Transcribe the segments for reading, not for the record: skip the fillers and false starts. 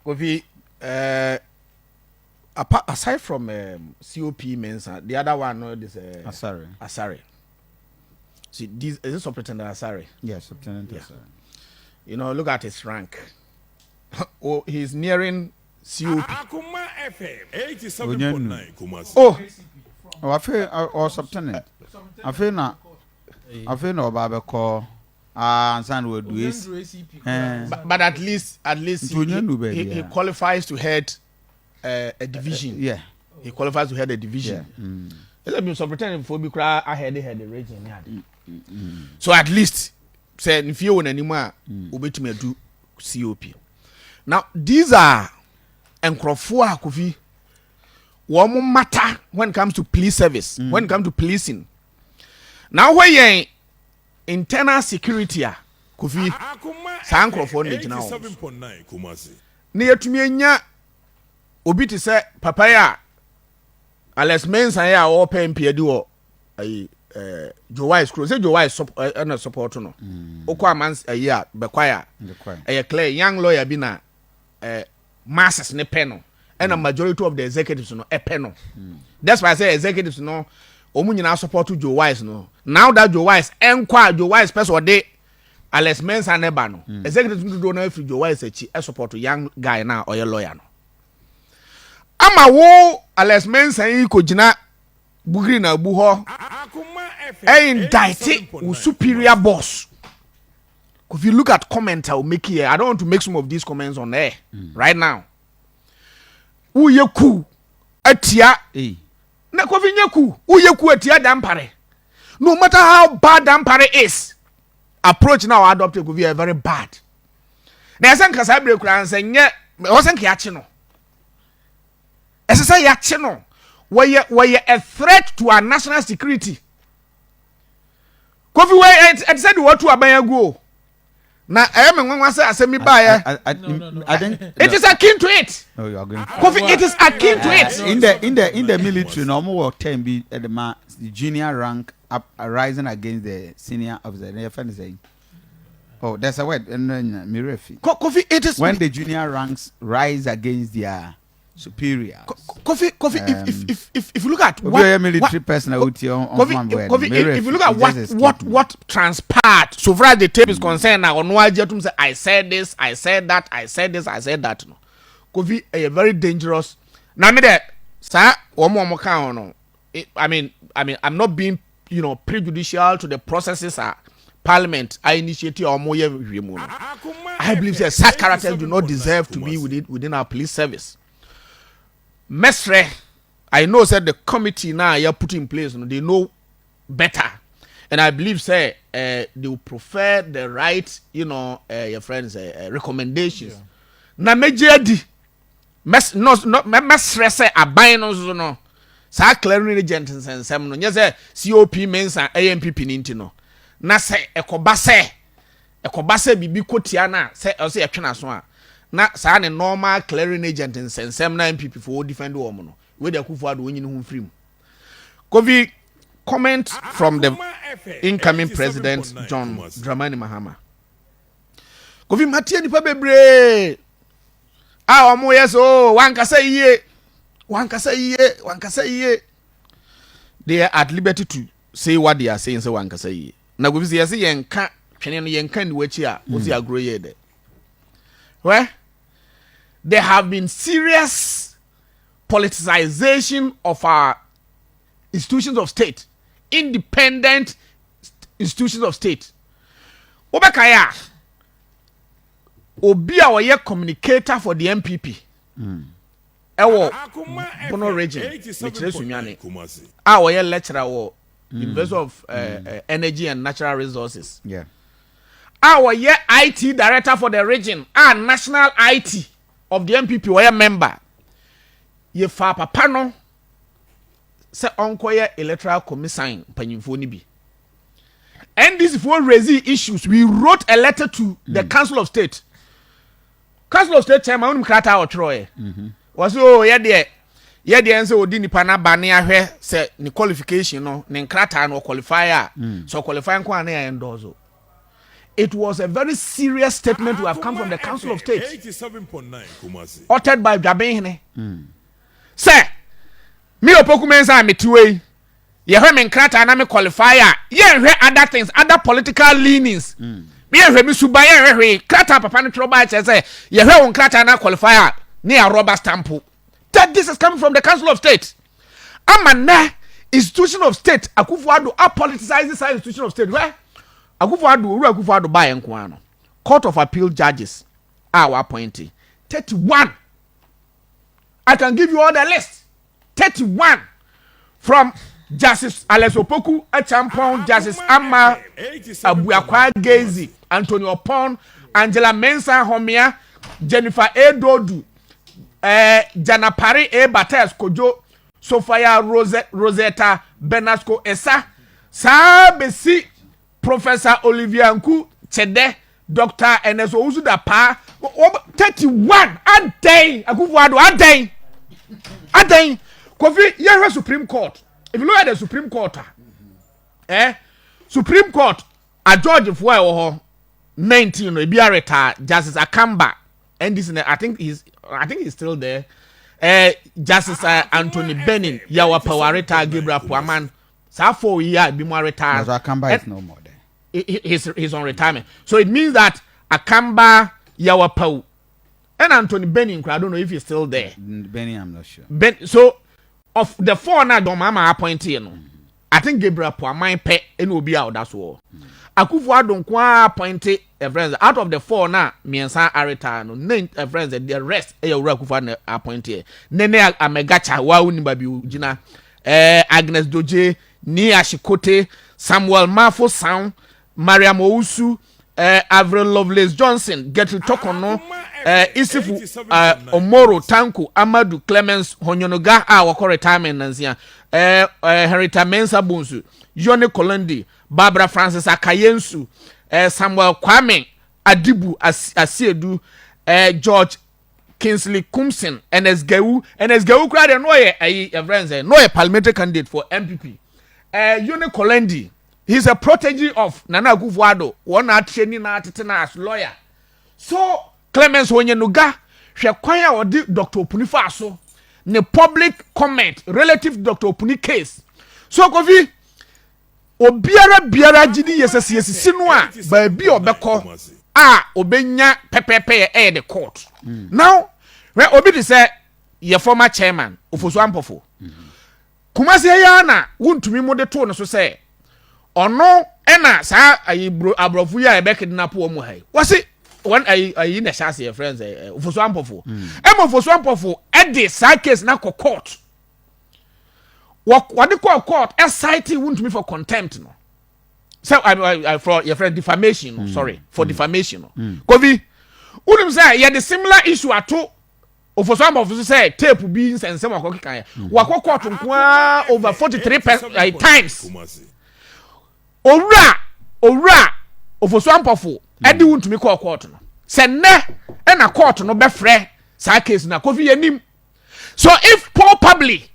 Kofi, aside from COP Mensah, the other one is Asare. See, is this Superintendent Asare? Yes, Superintendent Asare. You know, look at his rank. Oh, he's nearing COP. Akoma FM 87.9 Kumasi. Oh, I feel or Superintendent. I feel no Baba call. Son will do this. But at least he qualifies to head a division. Yeah, he qualifies to head a division. Let me Superintendent for be cry ahead the region. So at least say if you want anymore, obetumi do COP. Now these are enkrofo Kofi. One matter when it comes to police service, when it comes to policing. Now where you internal security Kofi sa enkrofo ne gina wo. 87.9 Kumasi. Ne yatumi anya obi te say papa ya Alex Mensah ya o pempe adi wo ayi Joe Wise Crow say Joe Wise support no. Okwa amans ayi bekwaya. Clear young lawyer bi na masses ne peno. And a majority of the executives no epeno. That's why I say executives no omu nyina support Joe Wise no. Now that Joe Wise Joe Wise person dey Alex Mensah neba no. Executives do no free Joe Wise echi support young guy na or lawyer no. Ama wo Alex Mensah yi ko gina bugri na bu ho. Indict with superior boss. If you look at comments I will make here, I don't want to make some of these comments on air right now. Uyeku atia na Kofi nyeku uyeku atia dampare. No matter how bad dampare is, approach now adopted Kofi are very bad. Na yasan kasa break kran say nye osan ke achi no. Esesa yachi no. Why a threat to our national security. Kofi why it said what to abayago. Na when say asemi ba I think it is akin to it. Oh, you are going. Kofi, it is akin to it. In the military, normal work 10 be at the junior rank up rising against the senior officer. Your friend is saying, oh, that's a word. Mirefi. Kofi, it is when the junior ranks rise against their superior. Kofi, if you look at what military personnel if you look at what transpired, so far as the tape is concerned now, on why Jetum say I said this, I said that, I said this, I said that. No, Kofi a very dangerous. Now me there, sir, one more count no. I mean, I'm not being prejudicial to the processes. Parliament, I initiate or more. I believe that such characters do not deserve to be within our police service. Mesre, I know said the committee now you put in place, they know better, and I believe say they will prefer the right, your friends recommendations. Na mejedi, mesre say abayin no, sa clearing agent and some no. Yes, COP Mensah AMPP ninti no. Na say ekobase bibi kotiana say etwena so a. Na sa ne normal clearing agent in sensem na MPP for defend the woman. Where the Akufo Addo win him free. Kofi comment from the incoming president John Dramani Mahama. Kofi Matia nipa bebre. Omo yes wan kasa iye. They are at liberty to say what they are saying say wan kasa iye. Na Kofi say yenka twene no yenka ni wachi a wo si agro ye de. Where there have been serious politicization of our institutions of state, independent institutions of state. Obekaya, Obi a woye communicator for the MPP. Ewo Bono region, Mechire Sunyane. A woye lecturer wo University of Energy and Natural Resources. Yeah. Our IT director for the region, national IT of the MPP, were a member. Ye fa papa no se onkoye electoral commission panyimfo ni bi. And this for raise issues, we wrote a letter to the Council of State. Council of State chairman unim krata otro was ye de ense odi nipa na ba ne ahwe se ni qualification no ne krata no qualifier so qualifying kwa na ya endozo. it was a very serious statement to have come from the Council of State. 87.9 Kumasi. Uttered by Jabehne. Say, me Opoku Mensah metiwe. Ye hwe me nkrata na me qualifier. Ye hwe other things, other political leanings. Me hwe me suba ye hwe krata papa no troba che say ye hwe won krata na qualifier near rubber stamp. That this is coming from the Council of State. Amana institution of state Akufo-Addo apoliticize this institution of state. Where Akufo-Addo buy enkwano. Court of Appeal judges are appointed 31. I can give you all the list. 31 from Justice Alex Opoku, Achampon, Justice Amma Abuakwa Gezi, Antonio Pon, Angela Mensah Homia, Jennifer Edodu, Janapari Bates Kojo, Sophia Rosetta Benasco Esa, Sabesi, Professor Olivia Nku, Chede, Dr. Eneso Uzuda Pa, 31 a day, Akufo-Addo a day. Kofi, you're Supreme Court. If you look at the Supreme Court, Supreme Court, a George Fuwa 19, be retired. Justice Akamba, and this, I think he's still there. Justice Anthony Benin, Yawa Power retired. Gabriel Puaman, so 4 years be more retired. Akamba is no more there. He's on retirement. So it means that Akamba, Yawa Power, and Anthony Benin, I don't know if he's still there. Benin, I'm not sure. So of the 4 now, don't mama appointed, you know. I think Gabriel Puaman pay and will be out. That's all. Akufo-Addo kwa appointed a friend out of the 4 now. Mensah Arita no name a friend the rest. Akufo-Addo appointed. Nene Amegacha wa unibabi ujina. Agnes Doje, Nia Shikote, Samuel Mafo Sound, Mariam Ousu, Avril Lovelace Johnson, Gertrude Tokono, Isifu Omoro Tanku, Amadou Clemens Honyonoga, wako retirement nanzia, Henrietta Mensah Bonsu, Yone Kolendi, Barbara Francis Akayensu, Samuel Kwame Adibu Asiedu, George Kingsley Kumsin, NSGU crowd no a parliamentary candidate for MPP. Yone Kolendi, he's a protege of Nana Akufo-Addo, one at training as lawyer. So Clemens Honyenuga, she acquire or Dr. Opuni Faso, ne public comment relative to Dr. Opuni case. So Kofi, Biara Gidi yes sinwa by bi obeko obenya pepepe the court. Now, where Obi say your former chairman Ofosu Ampofo. Kumasi yana wuntumi mo de to no so say ono ena sa abrofu ya ebekidina po mu hai. Wasi when I na chance your friends Ofosu Ampofo. Ofosu Ampofo e de sa case na court. What they call court citing won't me for contempt no. So I for your friend defamation no, sorry for defamation no. Kofi unim say you the similar issue ato of some of say tape beans and some of kan wako court nko over 43 times. Owura of some pofo e de won't me call court no. Say na e na court no be frɛ sa case na Kofi yanim. So if probably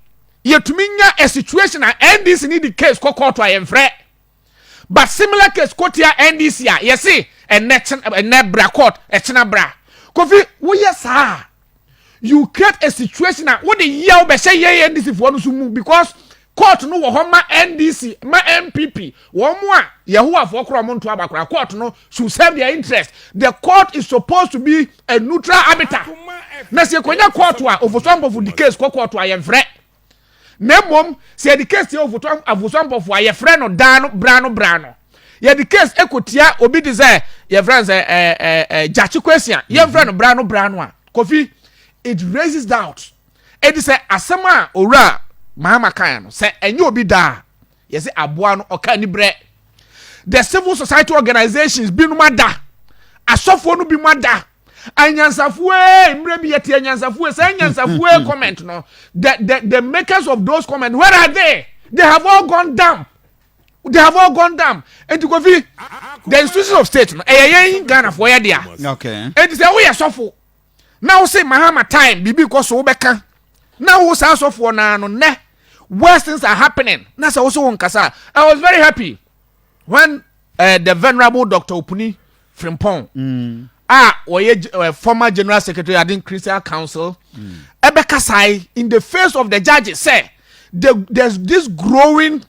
yetuminya a situation and NDC need the case court to ayemfre but similar case court ya NDC ya yesi nebra court echina bra Kofi wo yes you create a situation and what the year be say ye NDC for no sumu because court no wo homa NDC ma MPP wo mo a yehowa for kro mo nto abakra court no should serve their interest. The court is supposed to be a neutral arbiter na se konya court a ofosombo for the case court to ayemfre Nemom, say the case of Avusam for your friend or Dano, Brano. Ye the case Ekotia, Obi desire, your friends, Jachi question, your friend Brano. Kofi, it raises doubt. It is a Asama Ora, Mahama Kayano, say, and you'll be there. Yes, Abuano or Canibre. The civil society organizations be no matter. A soft one will be matter. Anyansafue mrebi yeti anyansafue say anyansafue comment no the makers of those comments where are they have all gone down and to go the institution of state no in Ghana for ya dia okay and say we are suffer now say Mahama time bibi ko so beka now we say suffer na no ne worse things are happening na say also won kasa. I was very happy when the venerable Dr. Opuni Frimpong former general secretary at the Christian Council Ebekasai in the face of the judges say there's this growing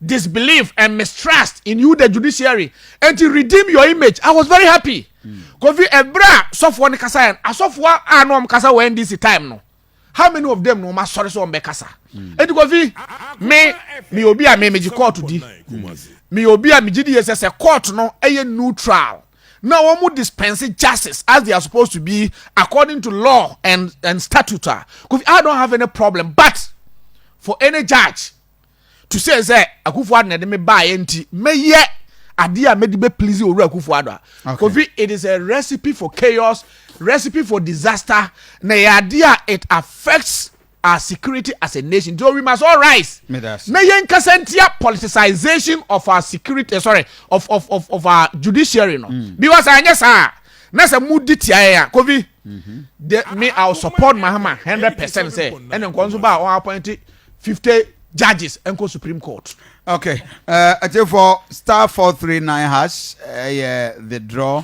disbelief and mistrust in you the judiciary and to redeem your image. I was very happy because ebra sofo ne kasa and asofo anom kasa when this time no how many of them no ma sorry so mbekasa and because me obi a me court di me obi a me gidi yes say court no neutral. Now, one would dispense justice as they are supposed to be according to law and statute. I don't have any problem, but for any judge to say that Akufo-Addo me buy enti me ye adia me be please oru Akufo-Addo. Because it is a recipe for chaos, recipe for disaster. Na adia it affects our security as a nation. So we must all rise. Na yen kasentia politicization of our security, of our judiciary no. Because I guess na se mudi tia Kofi. Me I'll support Mahama 100% say. And nkonso ba on appoint 50 judges and go Supreme Court. Okay. For *439# the draw